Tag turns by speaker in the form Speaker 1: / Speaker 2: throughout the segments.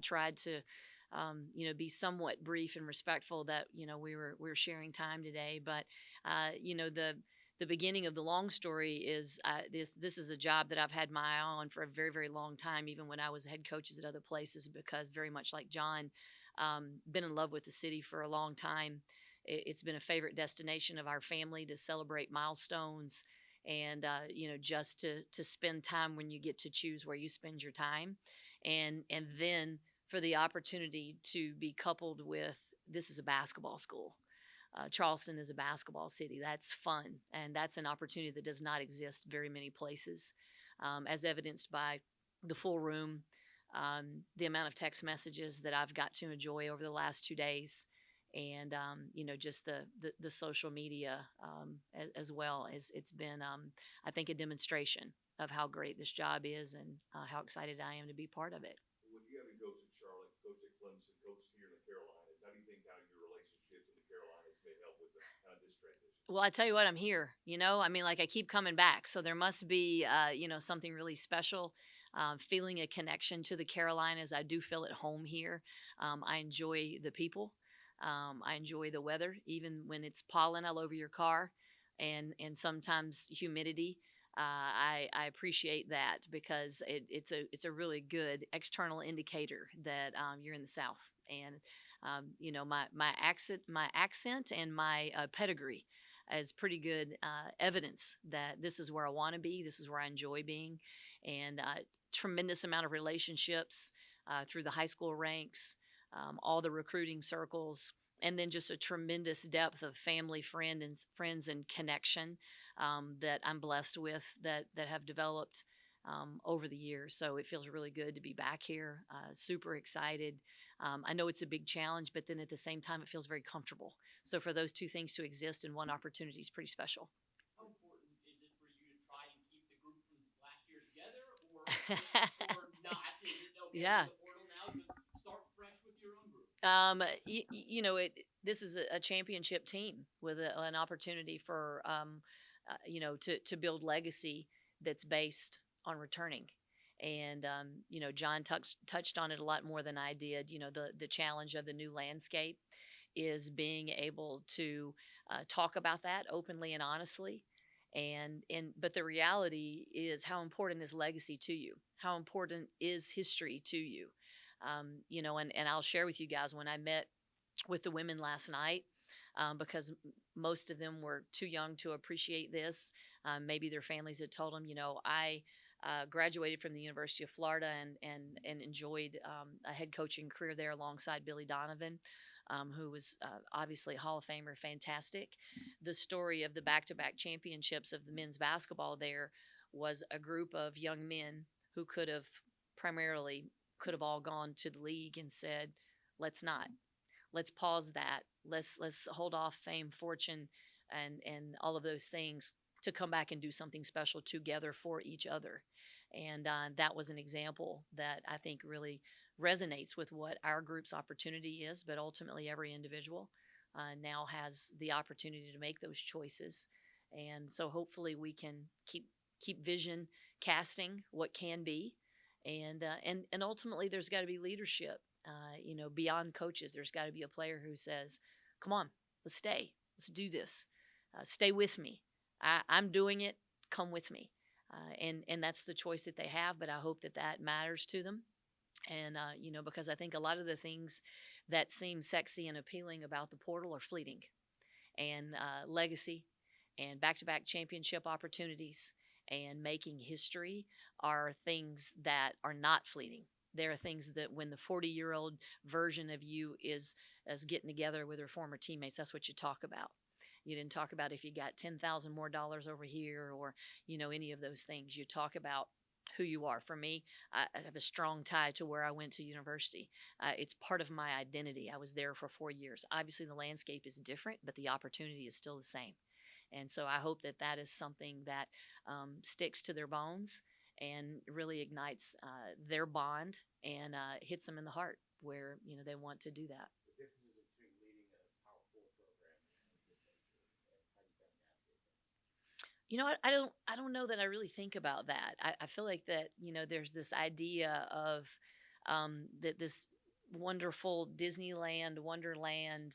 Speaker 1: tried to, be somewhat brief and respectful that we were sharing time today. But the beginning of the long story is this is a job that I've had my eye on for a very very long time, even when I was head coaches at other places, because very much like John, been in love with the city for a long time. It's been a favorite destination of our family to celebrate milestones, and just to spend time when you get to choose where you spend your time, and then for the opportunity to be coupled with, this is a basketball school. Charleston is a basketball city. That's fun, and that's an opportunity that does not exist very many places, as evidenced by the full room, the amount of text messages that I've got to enjoy over the last 2 days, and just the social media, as well. As it's been, I think, a demonstration of how great this job is, and how excited I am to be part of it.
Speaker 2: With you having coached at Charlotte, coached at Clemson, coached here in the Carolinas, how do you think how your relationships in the Carolinas may help with kind of this transition?
Speaker 1: Well, I tell you what, I'm here. I mean, like, I keep coming back, so there must be, something really special. Feeling a connection to the Carolinas. I do feel at home here. I enjoy the people. I enjoy the weather, even when it's pollen all over your car, and sometimes humidity. I appreciate that, because it's a really good external indicator that you're in the South. And my accent and my pedigree is pretty good evidence that this is where I want to be. This is where I enjoy being, and tremendous amount of relationships through the high school ranks, all the recruiting circles, and then just a tremendous depth of family, friends, and connection, that I'm blessed with, that have developed over the years. So it feels really good to be back here. Super excited. I know it's a big challenge, but then at the same time, it feels very comfortable. So for those two things to exist in one opportunity is pretty special.
Speaker 3: How important is it for you to try and keep the group from last year together, or not? Is it okay with
Speaker 1: Yeah.
Speaker 3: the portal now to start fresh with your own group?
Speaker 1: This is a championship team with an opportunity for, to build legacy that's based on returning. And John touched on it a lot more than I did. The challenge of the new landscape is being able to talk about that openly and honestly. And but the reality is, how important is legacy to you? How important is history to you? And I'll share with you guys, when I met with the women last night, because most of them were too young to appreciate this. Maybe their families had told them, I graduated from the University of Florida, and enjoyed a head coaching career there alongside Billy Donovan, who was obviously a Hall of Famer, fantastic. The story of the back-to-back championships of the men's basketball there was a group of young men who primarily could have all gone to the league and said, let's not. Let's pause that. Let's hold off fame, fortune, and all of those things, to come back and do something special together for each other. And that was an example that I think really resonates with what our group's opportunity is. But ultimately, every individual now has the opportunity to make those choices. And so hopefully we can keep vision casting what can be, and ultimately there's got to be leadership. Beyond coaches, there's got to be a player who says, "Come on, let's stay. Let's do this. Stay with me. I'm doing it. Come with me." And that's the choice that they have. But I hope that matters to them. And because I think a lot of the things that seem sexy and appealing about the portal are fleeting, and legacy, and back-to-back championship opportunities, and making history are things that are not fleeting. There are things that, when the 40-year-old version of you is getting together with her former teammates, that's what you talk about. You didn't talk about if you got 10,000 more dollars over here, or any of those things. You talk about who you are. For me, I have a strong tie to where I went to university. It's part of my identity. I was there for 4 years. Obviously, the landscape is different, but the opportunity is still the same. And so I hope that is something that sticks to their bones, and really ignites their bond, and hits them in the heart where they want to do that.
Speaker 3: The differences between leading a Power Four program of this nature, and how you kind of navigate that.
Speaker 1: I don't know that I really think about that. I feel like that there's this idea of that this wonderful Disneyland, Wonderland,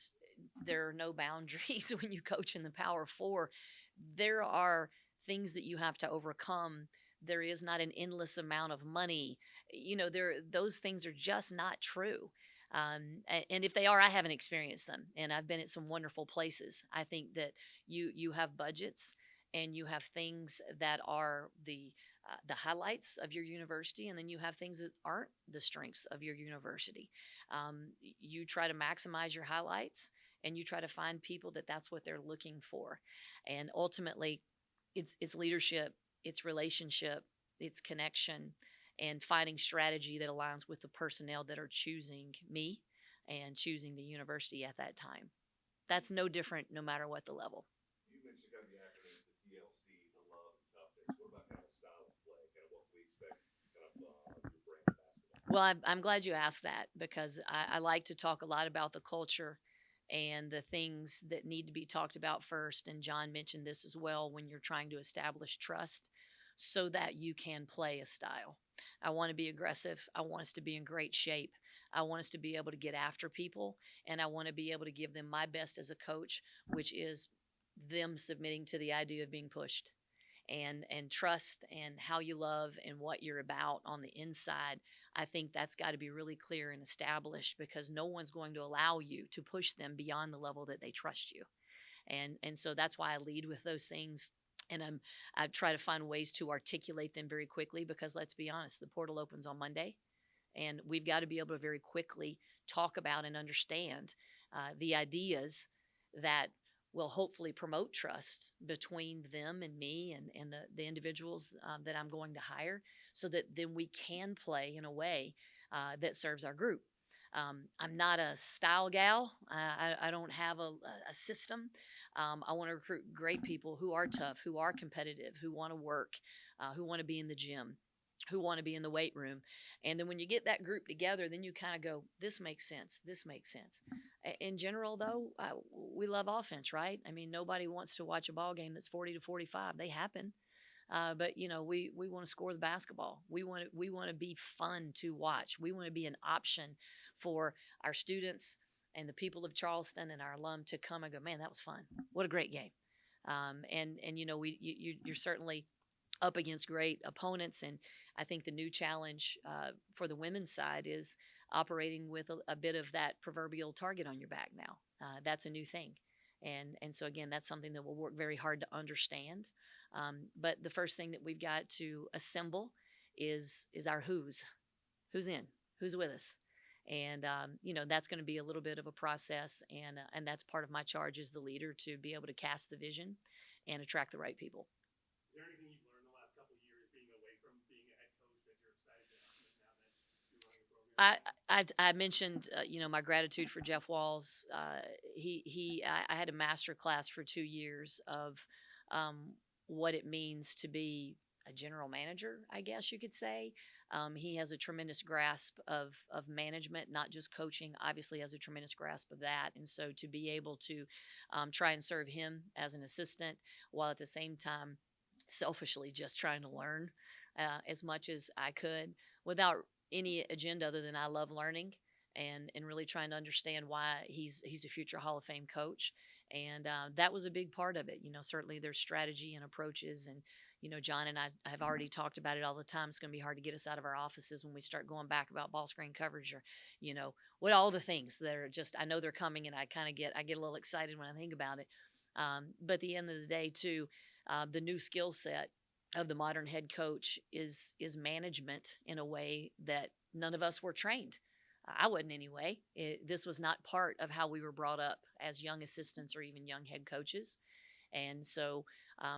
Speaker 1: there are no boundaries when you coach in the Power Four. There are things that you have to overcome. There is not an endless amount of money. There those things are just not true. And if they are, I haven't experienced them, and I've been at some wonderful places. I think that you have budgets and you have things that are the highlights of your university, and then you have things that aren't the strengths of your university. You try to maximize your highlights, and you try to find people that's what they're looking for, and ultimately, it's leadership, it's relationship, it's connection, and finding strategy that aligns with the personnel that are choosing me and choosing the university at that time. That's no different no matter what the level.
Speaker 2: You mentioned kind of the acronyms, the TLC, the love and toughness. What about kind of a style of play, kind of what we expect kind of your brand of basketball?
Speaker 1: Well, I'm glad you asked that because I like to talk a lot about the culture and the things that need to be talked about first. And John mentioned this as well when you're trying to establish trust so that you can play a style. I want to be aggressive. I want us to be in great shape. I want us to be able to get after people, and I want to be able to give them my best as a coach, which is them submitting to the idea of being pushed and trust and how you love and what you're about on the inside. I think that's got to be really clear and established because no one's going to allow you to push them beyond the level that they trust you. And so that's why I lead with those things. And I try to find ways to articulate them very quickly because let's be honest, the portal opens on Monday, and we've got to be able to very quickly talk about and understand the ideas that will hopefully promote trust between them and me and the individuals that I'm going to hire so that then we can play in a way that serves our group. I'm not a style gal. I don't have a system. I want to recruit great people who are tough, who are competitive, who want to work, who want to be in the gym, who want to be in the weight room. And then when you get that group together, then you kind of go, this makes sense. This makes sense. In general, though, we love offense, right? I mean, nobody wants to watch a ball game that's 40 to 45. They happen. But we want to score the basketball. We want to be fun to watch. We want to be an option for our students and the people of Charleston and our alum to come and go, man, that was fun. What a great game. And you're certainly up against great opponents. And I think the new challenge for the women's side is operating with a bit of that proverbial target on your back now. That's a new thing. And so again, that's something that we'll work very hard to understand. But the first thing that we've got to assemble is our who's in, who's with us. And that's going to be a little bit of a process, and that's part of my charge as the leader to be able to cast the vision and attract the right people.
Speaker 4: Is there anything you've learned the last couple of years being away from being a head coach that you're excited to implement now that you're running the program?
Speaker 1: I mentioned my gratitude for Jeff Walls. I had a master class for 2 years of what it means to be a general manager, I guess you could say. He has a tremendous grasp of management, not just coaching. Obviously, has a tremendous grasp of that, and so to be able to try and serve him as an assistant while at the same time selfishly just trying to learn as much as I could without any agenda other than I love learning and really trying to understand why he's a future Hall of Fame coach. And that was a big part of it. Certainly there's strategy and approaches. And, John and I have already talked about it all the time. It's going to be hard to get us out of our offices when we start going back about ball screen coverage or, what all the things that are just, I know they're coming and I get a little excited when I think about it. But at the end of the day, too, the new skill set of the modern head coach is management in a way that none of us were trained. I wasn't anyway. This was not part of how we were brought up as young assistants or even young head coaches. And so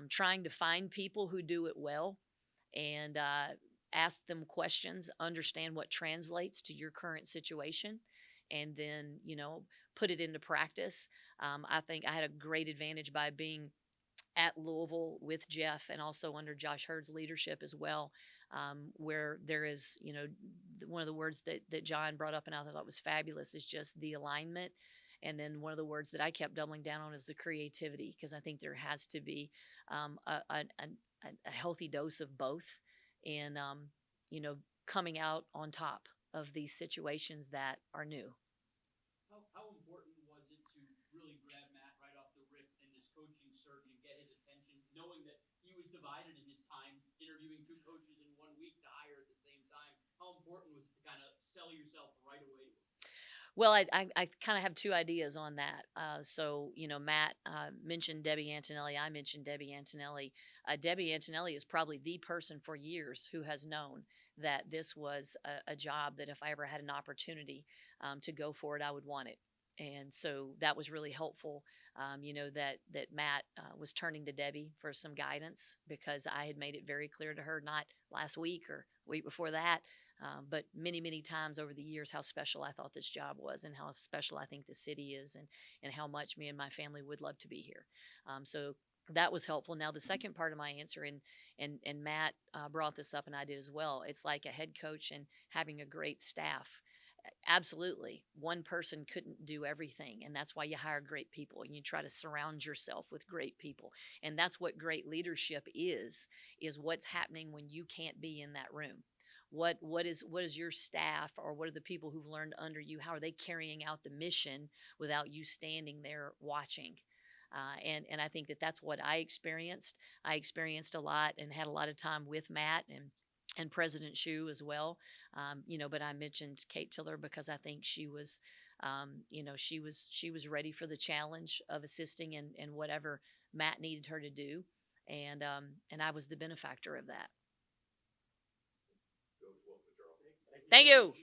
Speaker 1: trying to find people who do it well and ask them questions, understand what translates to your current situation, and then, put it into practice. I think I had a great advantage by being at Louisville with Jeff and also under Josh Hurd's leadership as well, where there is, one of the words that John brought up and I thought was fabulous is just the alignment. And then one of the words that I kept doubling down on is the creativity, because I think there has to be a healthy dose of both in, coming out on top of these situations that are new.
Speaker 3: How important was it to really grab Matt right off the rip in this coaching search and get his attention, knowing that he was divided in his time interviewing two coaches in 1 week to hire at the same time? How important was it to kind of sell yourself right away to him?
Speaker 1: Well, I kind of have two ideas on that. So, Matt mentioned Debbie Antonelli. I mentioned Debbie Antonelli. Debbie Antonelli is probably the person for years who has known that this was a job that if I ever had an opportunity to go for it, I would want it. And so that was really helpful, that Matt was turning to Debbie for some guidance because I had made it very clear to her, not last week or week before that, but many, many times over the years, how special I thought this job was and how special I think the city is, and how much me and my family would love to be here. So that was helpful. Now, the second part of my answer, and Matt brought this up, and I did as well. It's like a head coach and having a great staff. Absolutely. One person couldn't do everything. And that's why you hire great people. And you try to surround yourself with great people. And that's what great leadership is what's happening when you can't be in that room. What is your staff, or what are the people who've learned under you? How are they carrying out the mission without you standing there watching? And I think that that's what I experienced. I experienced a lot and had a lot of time with Matt and President Shu as well. But I mentioned Kate Tiller because I think she was ready for the challenge of assisting in whatever Matt needed her to do, and I was the benefactor of that.
Speaker 2: Coach, welcome to Charles.
Speaker 1: Thank you.